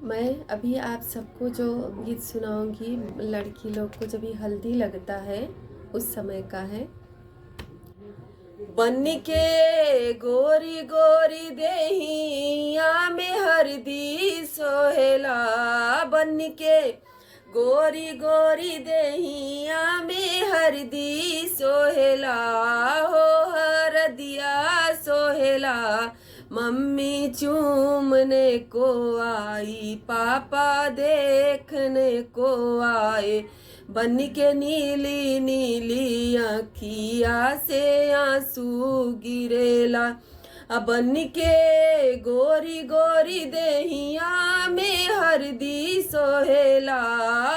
मैं अभी आप सबको जो गीत सुनाऊंगी लड़की लोग को जब भी हल्दी लगता है उस समय का है। बन्नी के गोरी गोरी देहिया में हरदी सोहेला, बन्नी के गोरी गोरी देहिया में हरदी सोहेला, हो हरदिया सोहेला। मम्मी चूमने को आई, पापा देखने को आए, बन के नीली नीली अखिया से आंसू गिरेला। बन के गोरी गोरी देहिया में हरदी सोहेला,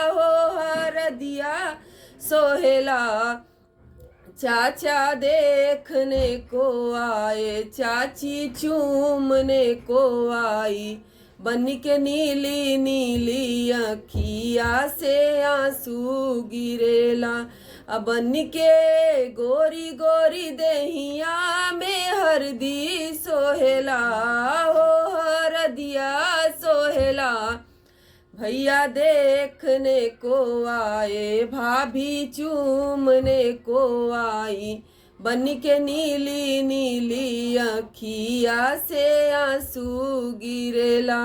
हो हरदिया सोहेला। चाचा देखने को आए, चाची चूमने को आई, बन के नीली नीली अखिया से आंसू गिरेला। बन के गोरी गोरी देहिया में हरदी सोहेला, हो हरदिया सोहेला। भैया देखने को आए, भाभी चूमने को आई, बन के नीली नीली अखिया से आंसू गिरेला।